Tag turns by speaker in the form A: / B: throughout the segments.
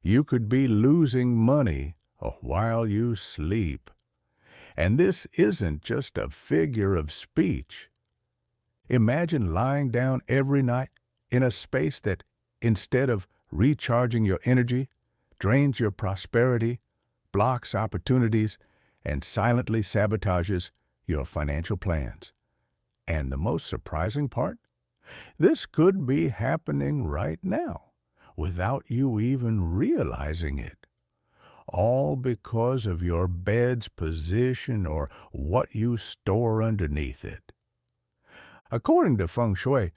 A: You could be losing money while you sleep. And this isn't just a figure of speech. Imagine lying down every night in a space that, instead of recharging your energy, drains your prosperity, blocks opportunities, and silently sabotages your financial plans. And the most surprising part? This could be happening right now, without you even realizing it. All because of your bed's position or what you store underneath it. According to Feng Shui,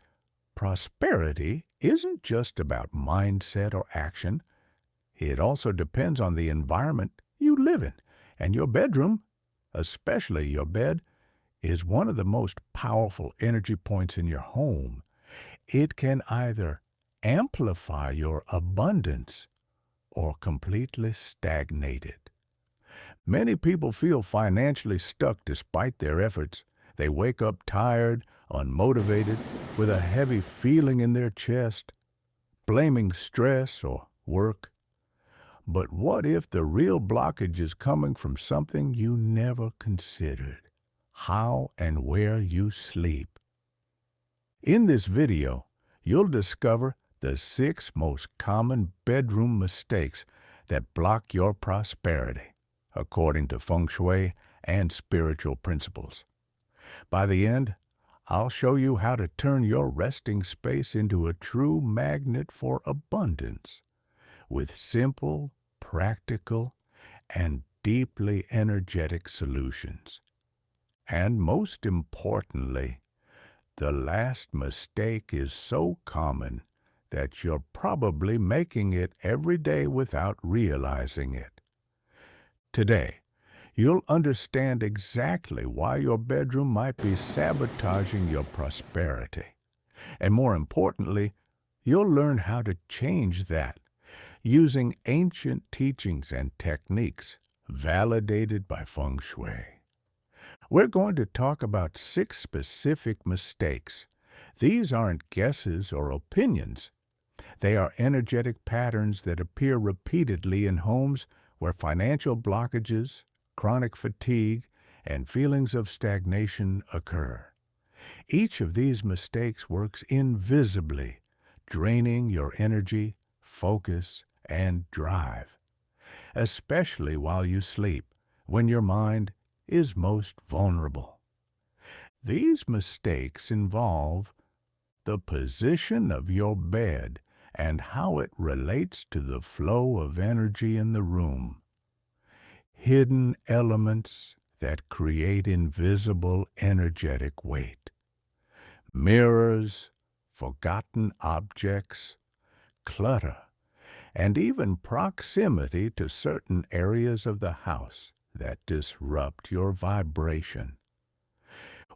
A: prosperity isn't just about mindset or action. It also depends on the environment you live in, and your bedroom, especially your bed, is one of the most powerful energy points in your home. It can either amplify your abundance or completely stagnate it. Many people feel financially stuck despite their efforts. They wake up tired, unmotivated, with a heavy feeling in their chest, blaming stress or work. But what if the real blockage is coming from something you never considered? How and where you sleep. In this video, you'll discover the 6 most common bedroom mistakes that block your prosperity, according to Feng Shui and spiritual principles. By the end, I'll show you how to turn your resting space into a true magnet for abundance, with simple, practical, and deeply energetic solutions. And most importantly, the last mistake is so common that you're probably making it every day without realizing it. Today, you'll understand exactly why your bedroom might be sabotaging your prosperity. And more importantly, you'll learn how to change that using ancient teachings and techniques validated by Feng Shui. We're going to talk about 6 specific mistakes. These aren't guesses or opinions. They are energetic patterns that appear repeatedly in homes where financial blockages, chronic fatigue, and feelings of stagnation occur. Each of these mistakes works invisibly, draining your energy, focus, and drive, especially while you sleep, when your mind is most vulnerable. These mistakes involve the position of your bed and how it relates to the flow of energy in the room, hidden elements that create invisible energetic weight, mirrors, forgotten objects, clutter, and even proximity to certain areas of the house that disrupt your vibration.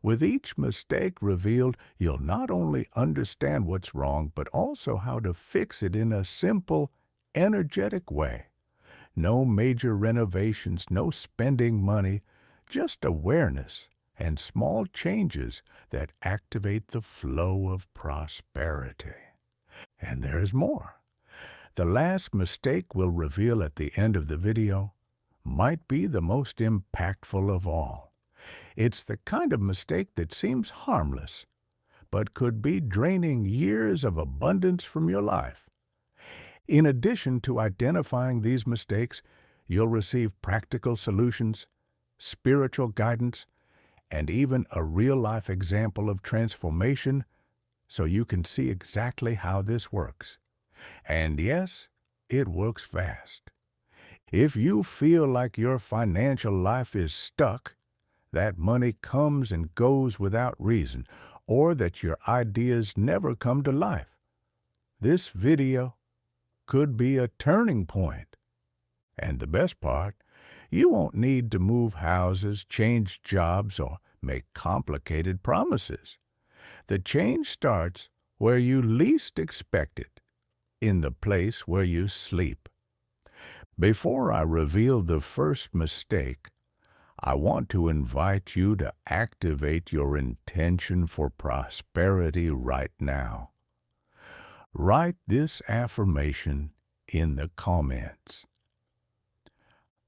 A: With each mistake revealed, you'll not only understand what's wrong, but also how to fix it in a simple, energetic way. No major renovations, no spending money, just awareness and small changes that activate the flow of prosperity. And there's more. The last mistake we'll reveal at the end of the video might be the most impactful of all. It's the kind of mistake that seems harmless, but could be draining years of abundance from your life. In addition to identifying these mistakes, you'll receive practical solutions, spiritual guidance, and even a real-life example of transformation so you can see exactly how this works. And yes, it works fast. If you feel like your financial life is stuck, that money comes and goes without reason, or that your ideas never come to life, this video could be a turning point. And the best part, you won't need to move houses, change jobs, or make complicated promises. The change starts where you least expect it, in the place where you sleep. Before I reveal the first mistake, I want to invite you to activate your intention for prosperity right now. Write this affirmation in the comments.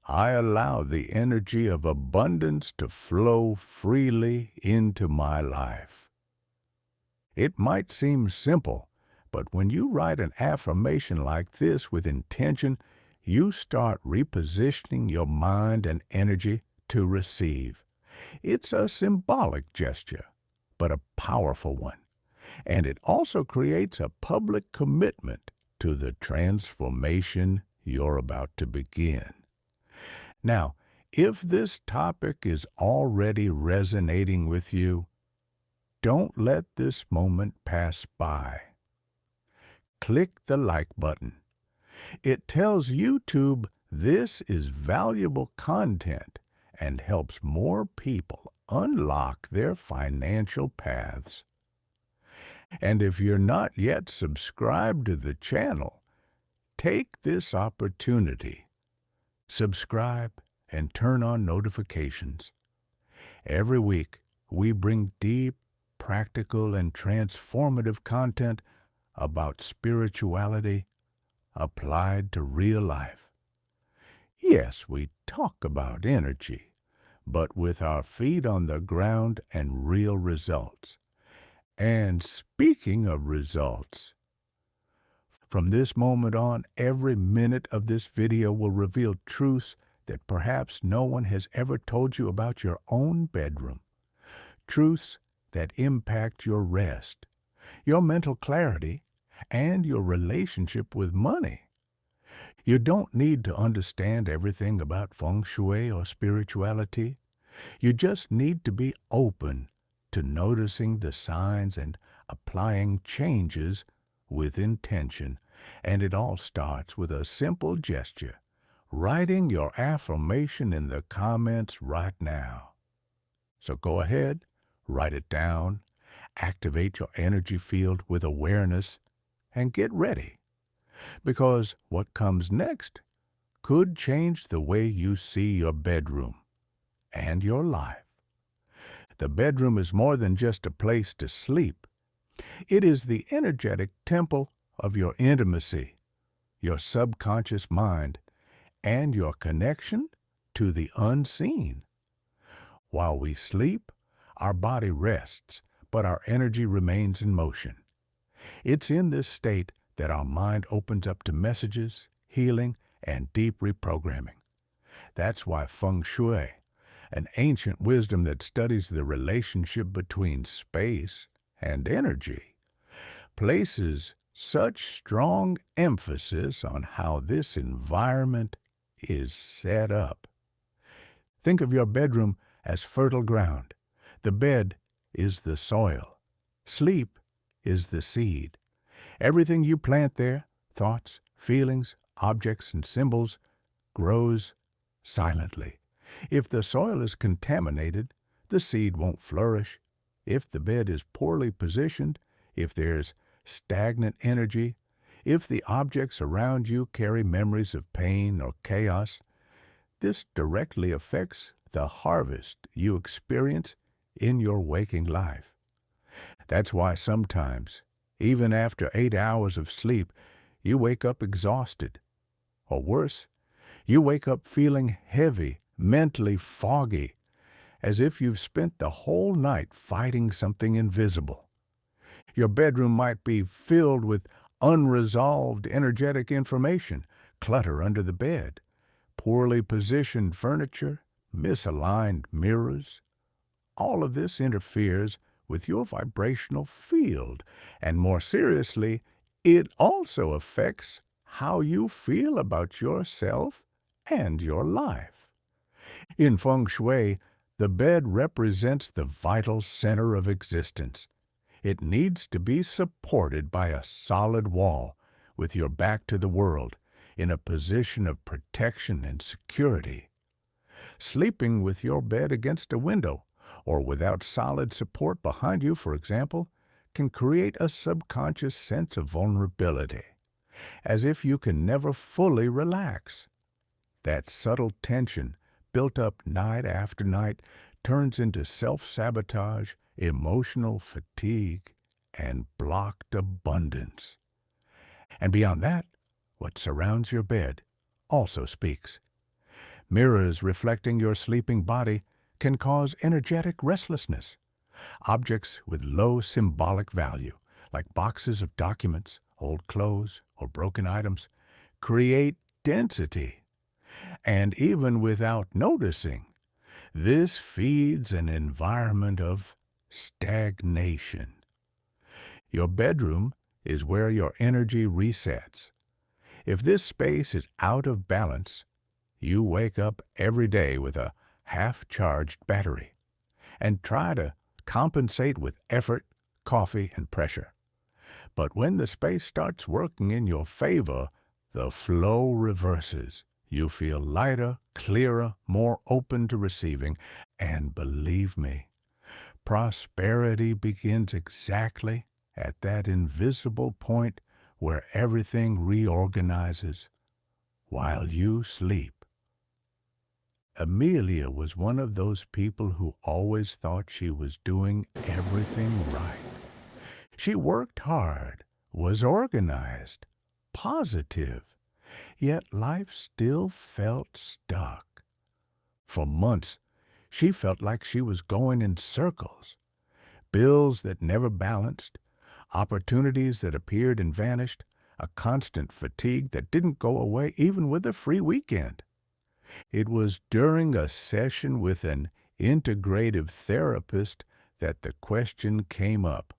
A: I allow the energy of abundance to flow freely into my life. It might seem simple, but when you write an affirmation like this with intention, you start repositioning your mind and energy to receive. It's a symbolic gesture, but a powerful one, and it also creates a public commitment to the transformation you're about to begin. Now, if this topic is already resonating with you, don't let this moment pass by. Click the like button. It tells YouTube this is valuable content and helps more people unlock their financial paths. And if you're not yet subscribed to the channel, take this opportunity. Subscribe and turn on notifications. Every week, we bring deep, practical, and transformative content about spirituality applied to real life. Yes, we talk about energy, but with our feet on the ground and real results. And speaking of results, from this moment on, every minute of this video will reveal truths that perhaps no one has ever told you about your own bedroom. Truths that impact your rest, your mental clarity, and your relationship with money. You don't need to understand everything about Feng Shui or spirituality. You just need to be open to noticing the signs and applying changes with intention. And it all starts with a simple gesture, writing your affirmation in the comments right now. So go ahead, write it down, activate your energy field with awareness, and get ready. Because what comes next could change the way you see your bedroom and your life. The bedroom is more than just a place to sleep. It is the energetic temple of your intimacy, your subconscious mind, and your connection to the unseen. While we sleep, our body rests, but our energy remains in motion. It's in this state that our mind opens up to messages, healing, and deep reprogramming. That's why Feng Shui, an ancient wisdom that studies the relationship between space and energy, places such strong emphasis on how this environment is set up. Think of your bedroom as fertile ground. The bed is the soil. Sleep is the seed. Everything you plant there, thoughts, feelings, objects, and symbols, grows silently. If the soil is contaminated, the seed won't flourish. If the bed is poorly positioned, if there's stagnant energy, if the objects around you carry memories of pain or chaos, this directly affects the harvest you experience in your waking life. That's why sometimes, even after 8 hours of sleep, you wake up exhausted. Or worse, you wake up feeling heavy, mentally foggy, as if you've spent the whole night fighting something invisible. Your bedroom might be filled with unresolved energetic information, clutter under the bed, poorly positioned furniture, misaligned mirrors. All of this interferes with your vibrational field, and more seriously, it also affects how you feel about yourself and your life. In Feng Shui, the bed represents the vital center of existence. It needs to be supported by a solid wall, with your back to the world, in a position of protection and security. Sleeping with your bed against a window, or without solid support behind you, for example, can create a subconscious sense of vulnerability, as if you can never fully relax. That subtle tension, built up night after night, turns into self-sabotage, emotional fatigue, and blocked abundance. And beyond that, what surrounds your bed also speaks. Mirrors reflecting your sleeping body can cause energetic restlessness. Objects with low symbolic value, like boxes of documents, old clothes, or broken items, create density. And even without noticing, this feeds an environment of stagnation. Your bedroom is where your energy resets. If this space is out of balance, you wake up every day with a half-charged battery and try to compensate with effort, coffee, and pressure. But when the space starts working in your favor, the flow reverses. You feel lighter, clearer, more open to receiving, and believe me, prosperity begins exactly at that invisible point where everything reorganizes while you sleep. Amelia was one of those people who always thought she was doing everything right. She worked hard, was organized, positive, yet life still felt stuck. For months, she felt like she was going in circles. Bills that never balanced, opportunities that appeared and vanished, a constant fatigue that didn't go away even with a free weekend. It was during a session with an integrative therapist that the question came up,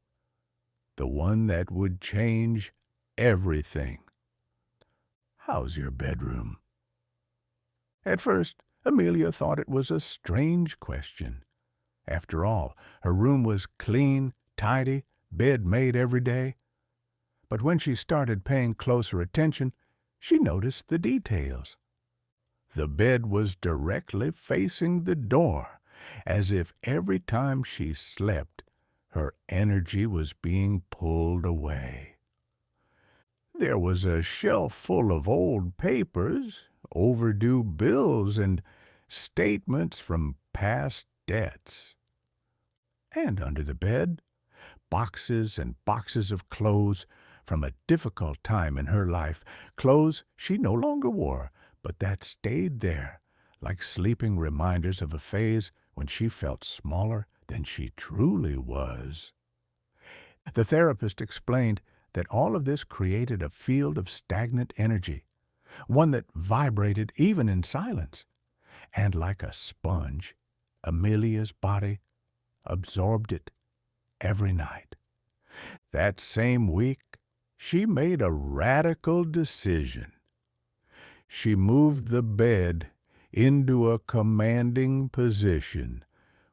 A: the one that would change everything. How's your bedroom? At first, Amelia thought it was a strange question. After all, her room was clean, tidy, bed made every day. But when she started paying closer attention, she noticed the details. The bed was directly facing the door, as if every time she slept, her energy was being pulled away. There was a shelf full of old papers, overdue bills, and statements from past debts. And under the bed, boxes and boxes of clothes from a difficult time in her life, clothes she no longer wore, but that stayed there, like sleeping reminders of a phase when she felt smaller than she truly was. The therapist explained that all of this created a field of stagnant energy, one that vibrated even in silence. And like a sponge, Amelia's body absorbed it every night. That same week, she made a radical decision. She moved the bed into a commanding position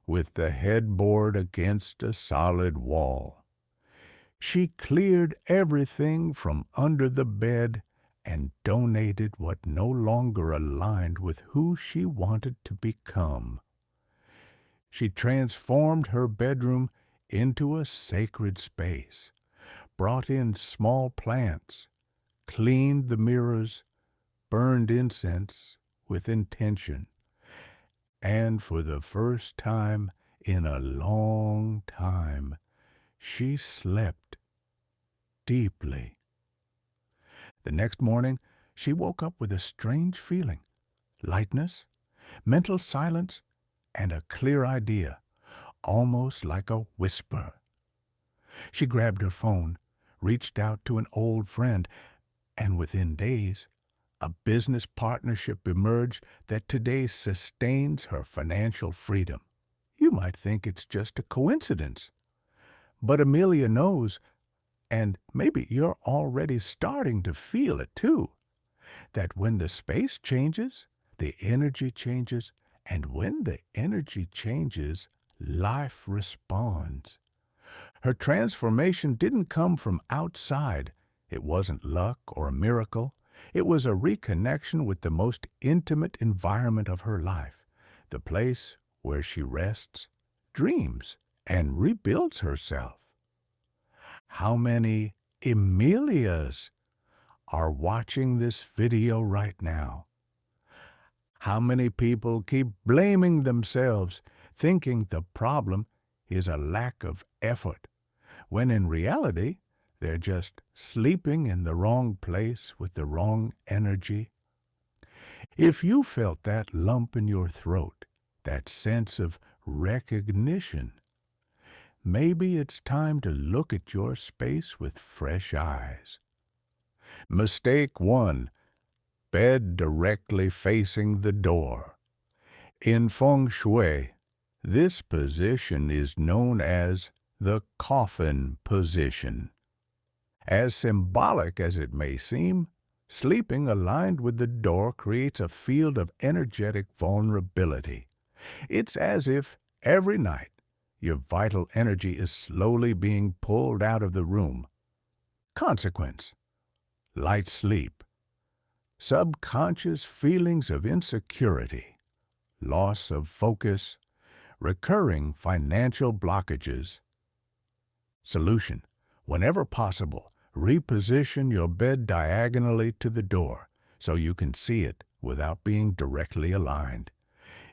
A: with the headboard against a solid wall. She cleared everything from under the bed and donated what no longer aligned with who she wanted to become. She transformed her bedroom into a sacred space, brought in small plants, cleaned the mirrors, burned incense with intention, and for the first time in a long time, she slept deeply. The next morning, she woke up with a strange feeling, lightness, mental silence, and a clear idea, almost like a whisper. She grabbed her phone, reached out to an old friend, and within days, a business partnership emerged that today sustains her financial freedom. You might think it's just a coincidence, but Amelia knows, and maybe you're already starting to feel it too, that when the space changes, the energy changes, and when the energy changes, life responds. Her transformation didn't come from outside. It wasn't luck or a miracle. It was a reconnection with the most intimate environment of her life, the place where she rests, dreams, and rebuilds herself. How many Amelias are watching this video right now? How many people keep blaming themselves, thinking the problem is a lack of effort, when in reality, They're just sleeping in the wrong place with the wrong energy. If you felt that lump in your throat, that sense of recognition, maybe it's time to look at your space with fresh eyes. Mistake 1. Bed directly facing the door. In Feng Shui, this position is known as the coffin position. As symbolic as it may seem, sleeping aligned with the door creates a field of energetic vulnerability. It's as if every night your vital energy is slowly being pulled out of the room. Consequence: light sleep, subconscious feelings of insecurity, loss of focus, recurring financial blockages. Solution: whenever possible, reposition your bed diagonally to the door so you can see it without being directly aligned.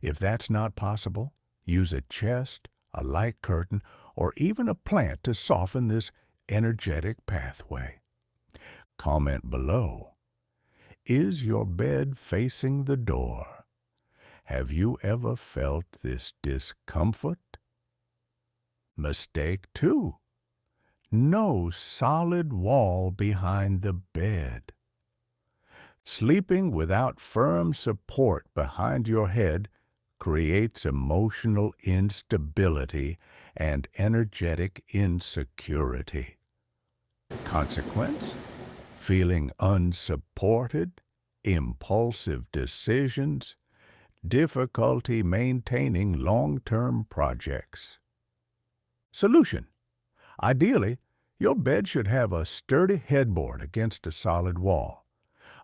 A: If that's not possible, use a chest, a light curtain, or even a plant to soften this energetic pathway. Comment below. Is your bed facing the door? Have you ever felt this discomfort? Mistake 2. No solid wall behind the bed. Sleeping without firm support behind your head creates emotional instability and energetic insecurity. Consequence: feeling unsupported, impulsive decisions, difficulty maintaining long-term projects. Solution: ideally, your bed should have a sturdy headboard against a solid wall.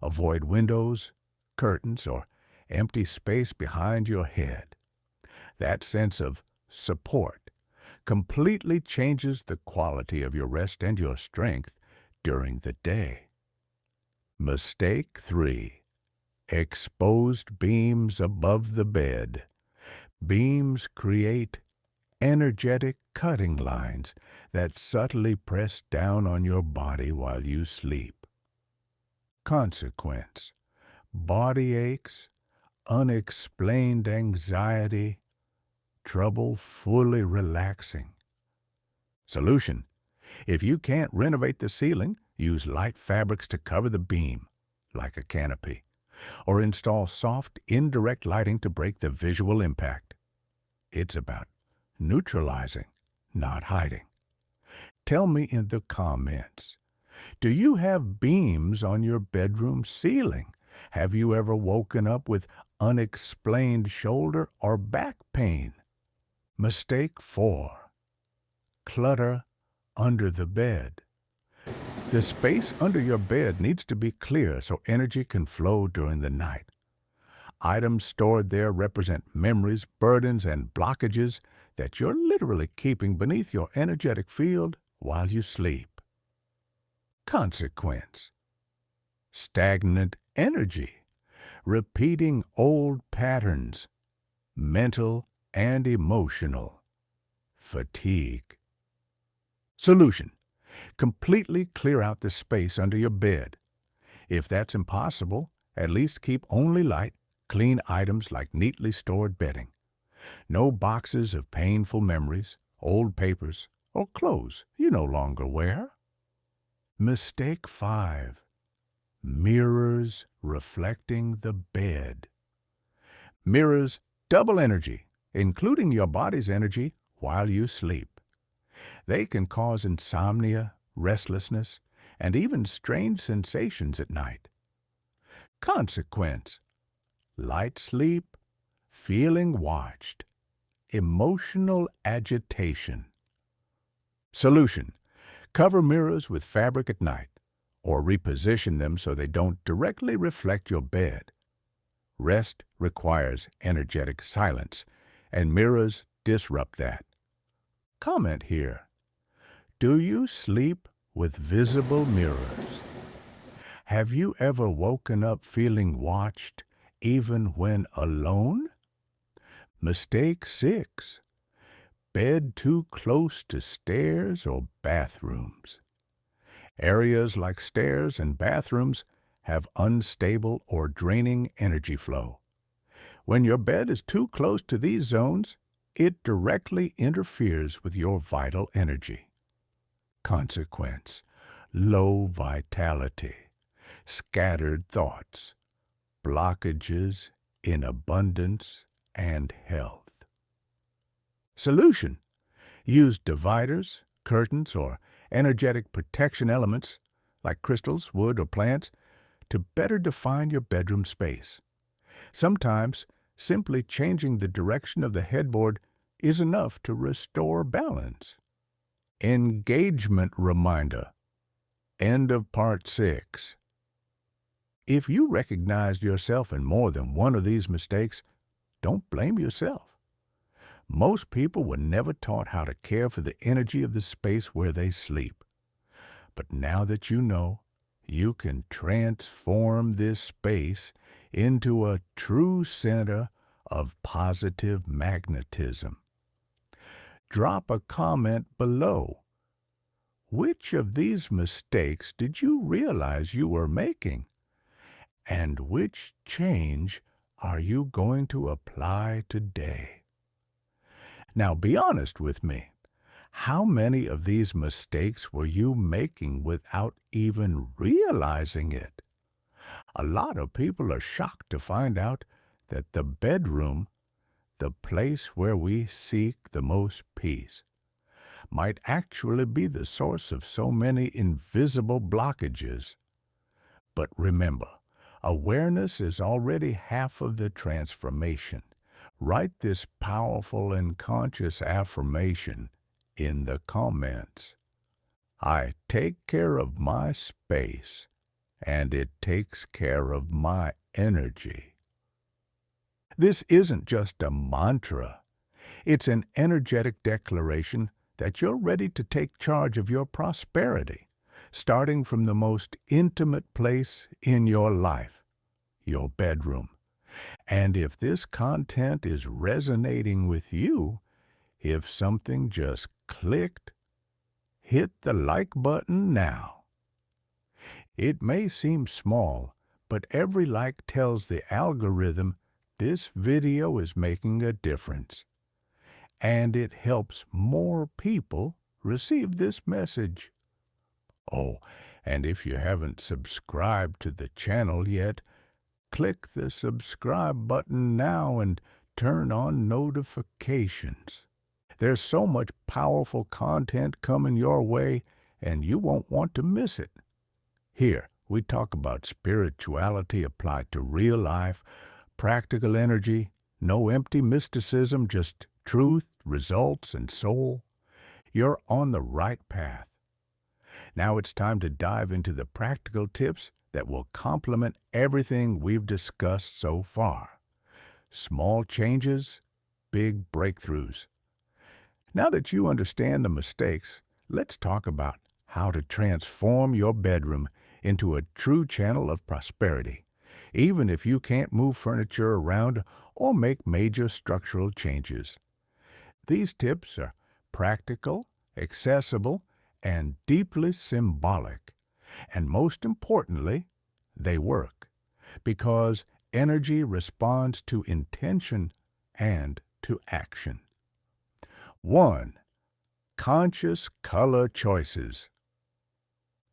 A: Avoid windows, curtains, or empty space behind your head. That sense of support completely changes the quality of your rest and your strength during the day. Mistake 3. Exposed beams above the bed. Beams create energetic cutting lines that subtly press down on your body while you sleep. Consequence: body aches, unexplained anxiety, trouble fully relaxing. Solution: if you can't renovate the ceiling, use light fabrics to cover the beam, like a canopy, or install soft, indirect lighting to break the visual impact. It's about neutralizing, not hiding. Tell me in the comments, do you have beams on your bedroom ceiling? Have you ever woken up with unexplained shoulder or back pain? Mistake 4. Clutter under the bed. The space under your bed needs to be clear so energy can flow during the night. Items stored there represent memories, burdens, and blockages that you're literally keeping beneath your energetic field while you sleep. Consequence: stagnant energy, repeating old patterns, mental and emotional, fatigue. Solution: completely clear out the space under your bed. If that's impossible, at least keep only light, clean items like neatly stored bedding. No boxes of painful memories, old papers, or clothes you no longer wear. Mistake 5. Mirrors reflecting the bed. Mirrors double energy, including your body's energy, while you sleep. They can cause insomnia, restlessness, and even strange sensations at night. Consequence: light sleep, feeling watched, emotional agitation. Solution: cover mirrors with fabric at night, or reposition them so they don't directly reflect your bed. Rest requires energetic silence, and mirrors disrupt that. Comment here. Do you sleep with visible mirrors? Have you ever woken up feeling watched, even when alone? Mistake 6. Bed too close to stairs or bathrooms. Areas like stairs and bathrooms have unstable or draining energy flow. When your bed is too close to these zones, it directly interferes with your vital energy. Consequence: low vitality, scattered thoughts, blockages in abundance and health. Solution: use dividers, curtains, or energetic protection elements like crystals, wood, or plants to better define your bedroom space. Sometimes, simply changing the direction of the headboard is enough to restore balance. Engagement reminder. End of Part 6. If you recognized yourself in more than one of these mistakes, don't blame yourself. Most people were never taught how to care for the energy of the space where they sleep. But now that you know, you can transform this space into a true center of positive magnetism. Drop a comment below. Which of these mistakes did you realize you were making? And which change are you going to apply today? Now be honest with me. How many of these mistakes were you making without even realizing it? A lot of people are shocked to find out that the bedroom, the place where we seek the most peace, might actually be the source of so many invisible blockages. But remember, awareness is already half of the transformation. Write this powerful and conscious affirmation in the comments. I take care of my space, and it takes care of my energy. This isn't just a mantra. It's an energetic declaration that you're ready to take charge of your prosperity, starting from the most intimate place in your life, your bedroom. And if this content is resonating with you, if something just clicked, hit the like button now. It may seem small, but every like tells the algorithm this video is making a difference. And it helps more people receive this message. Oh, and if you haven't subscribed to the channel yet, click the subscribe button now and turn on notifications. There's so much powerful content coming your way, and you won't want to miss it. Here, we talk about spirituality applied to real life, practical energy, no empty mysticism, just truth, results, and soul. You're on the right path. Now it's time to dive into the practical tips that will complement everything we've discussed so far. Small changes, big breakthroughs. Now that you understand the mistakes, let's talk about how to transform your bedroom into a true channel of prosperity, even if you can't move furniture around or make major structural changes. These tips are practical, accessible, and deeply symbolic. And most importantly, they work, because energy responds to intention and to action. 1. Conscious color choices.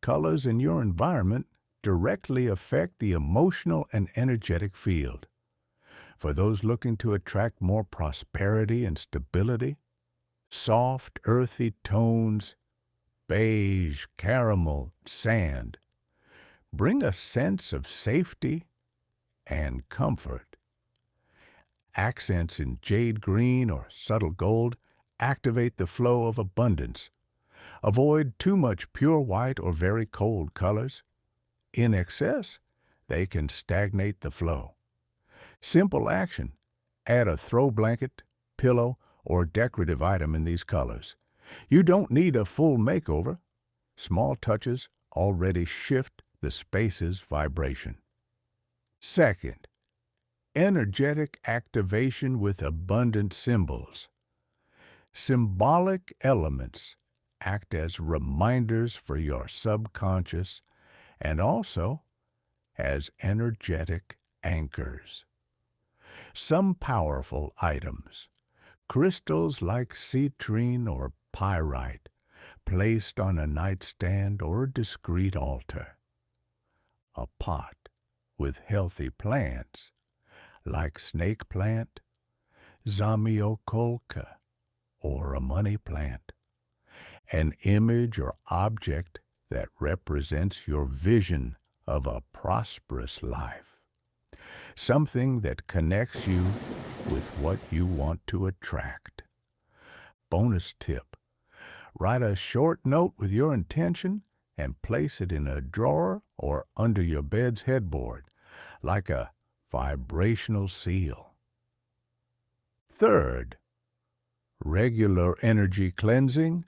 A: Colors in your environment directly affect the emotional and energetic field. For those looking to attract more prosperity and stability, soft, earthy tones, beige, caramel, sand, bring a sense of safety and comfort. Accents in jade green or subtle gold activate the flow of abundance. Avoid too much pure white or very cold colors. In excess, they can stagnate the flow. Simple action: add a throw blanket, pillow, or decorative item in these colors. You don't need a full makeover. Small touches already shift the space's vibration. 2. Energetic activation with abundant symbols. Symbolic elements act as reminders for your subconscious and also as energetic anchors. Some powerful items, crystals like citrine or pyrite, placed on a nightstand or discreet altar. A pot with healthy plants like snake plant, zamioculca, or a money plant. An image or object that represents your vision of a prosperous life. Something that connects you with what you want to attract. Bonus tip: write a short note with your intention and place it in a drawer or under your bed's headboard, like a vibrational seal. Third, regular energy cleansing.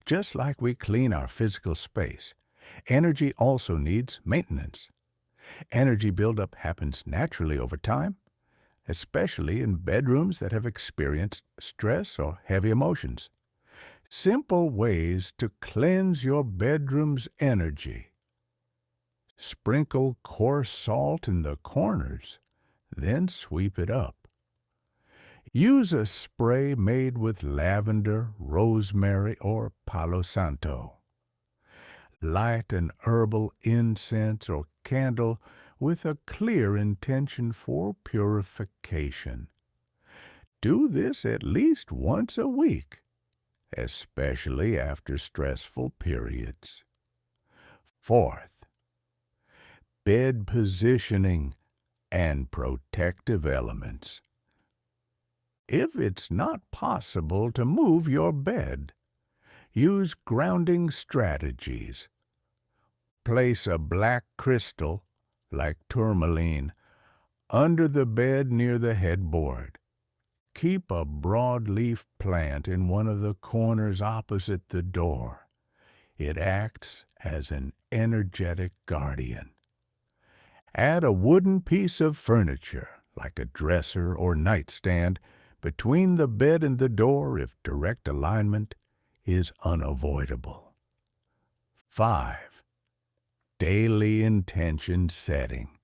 A: Just like we clean our physical space, energy also needs maintenance. Energy buildup happens naturally over time, especially in bedrooms that have experienced stress or heavy emotions. Simple ways to cleanse your bedroom's energy. Sprinkle coarse salt in the corners, then sweep it up. Use a spray made with lavender, rosemary, or palo santo. Light an herbal incense or candle with a clear intention for purification. Do this at least once a week, especially after stressful periods. Fourth, bed positioning and protective elements. If it's not possible to move your bed, use grounding strategies. Place a black crystal, like tourmaline, under the bed near the headboard. Keep a broadleaf plant in one of the corners opposite the door. It acts as an energetic guardian. Add a wooden piece of furniture, like a dresser or nightstand, between the bed and the door if direct alignment is unavoidable. 5. Daily intention setting.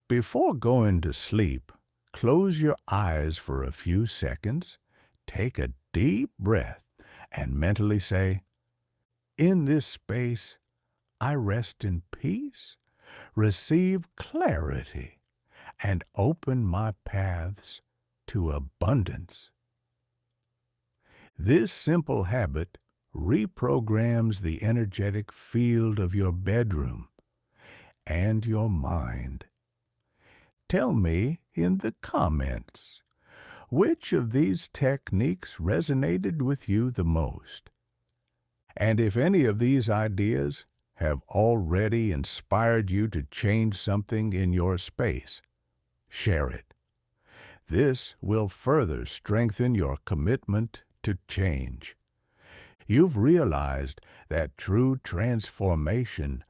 A: Before going to sleep, close your eyes for a few seconds, take a deep breath, and mentally say, "In this space, I rest in peace, receive clarity, and open my paths to abundance." This simple habit reprograms the energetic field of your bedroom and your mind. Tell me in the comments, which of these techniques resonated with you the most? And if any of these ideas have already inspired you to change something in your space, share it. This will further strengthen your commitment to change. You've realized that true transformation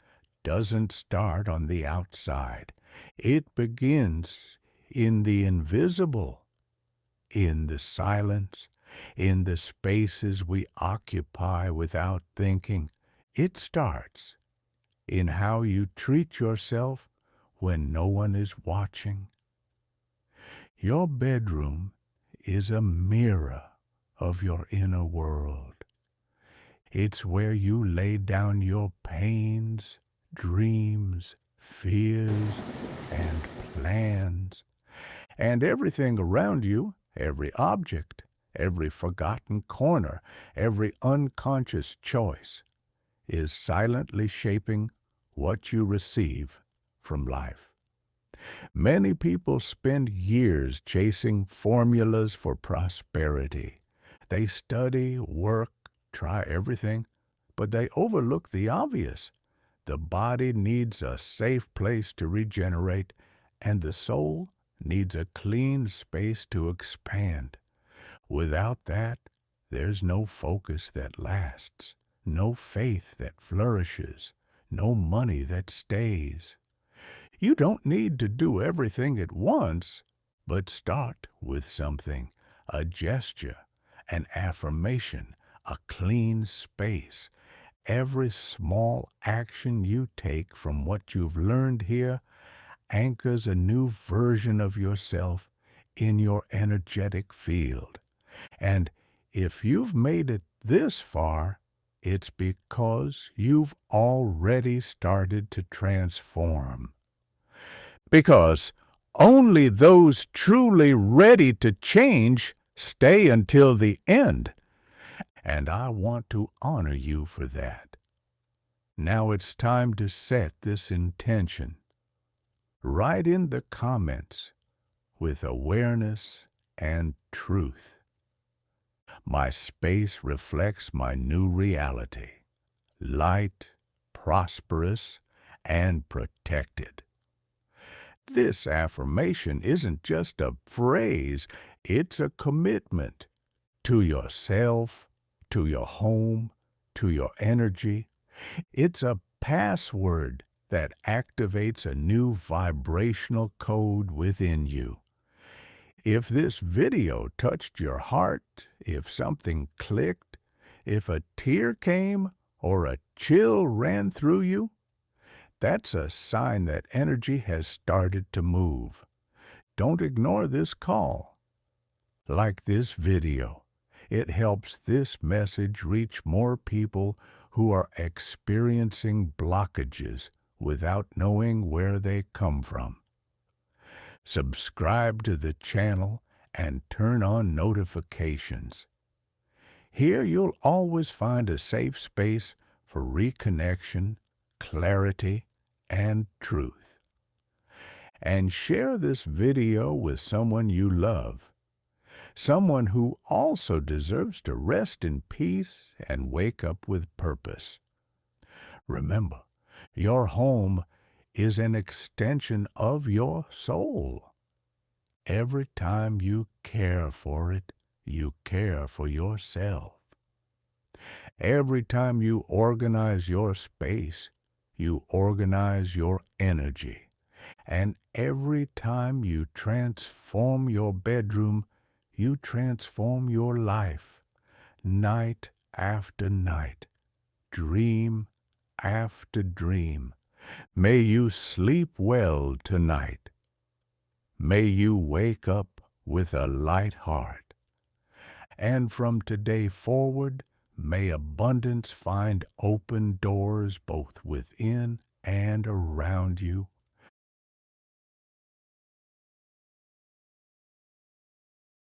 A: doesn't start on the outside. It begins in the invisible, in the silence, in the spaces we occupy without thinking. It starts in how you treat yourself when no one is watching. Your bedroom is a mirror of your inner world. It's where you lay down your pains, dreams, fears, and plans. And everything around you, every object, every forgotten corner, every unconscious choice, is silently shaping what you receive from life. Many people spend years chasing formulas for prosperity. They study, work, try everything, but they overlook the obvious. The body needs a safe place to regenerate, and the soul needs a clean space to expand. Without that, there's no focus that lasts, no faith that flourishes, no money that stays. You don't need to do everything at once, but start with something, a gesture, an affirmation, a clean space. Every small action you take from what you've learned here anchors a new version of yourself in your energetic field. And if you've made it this far, it's because you've already started to transform. Because only those truly ready to change stay until the end. And I want to honor you for that. Now it's time to set this intention. Write in the comments with awareness and truth. My space reflects my new reality. Light, prosperous, and protected. This affirmation isn't just a phrase, it's a commitment to yourself, to your home, to your energy. It's a password that activates a new vibrational code within you. If this video touched your heart, if something clicked, if a tear came or a chill ran through you, that's a sign that energy has started to move. Don't ignore this call. Like this video. It helps this message reach more people who are experiencing blockages without knowing where they come from. Subscribe to the channel and turn on notifications. Here you'll always find a safe space for reconnection, clarity, and truth. And share this video with someone you love, someone who also deserves to rest in peace and wake up with purpose. Remember, your home is an extension of your soul. Every time you care for it, you care for yourself. Every time you organize your space, you organize your energy. And every time you transform your bedroom, you transform your life. Night after night, dream after dream. May you sleep well tonight. May you wake up with a light heart. And from today forward, may abundance find open doors both within and around you.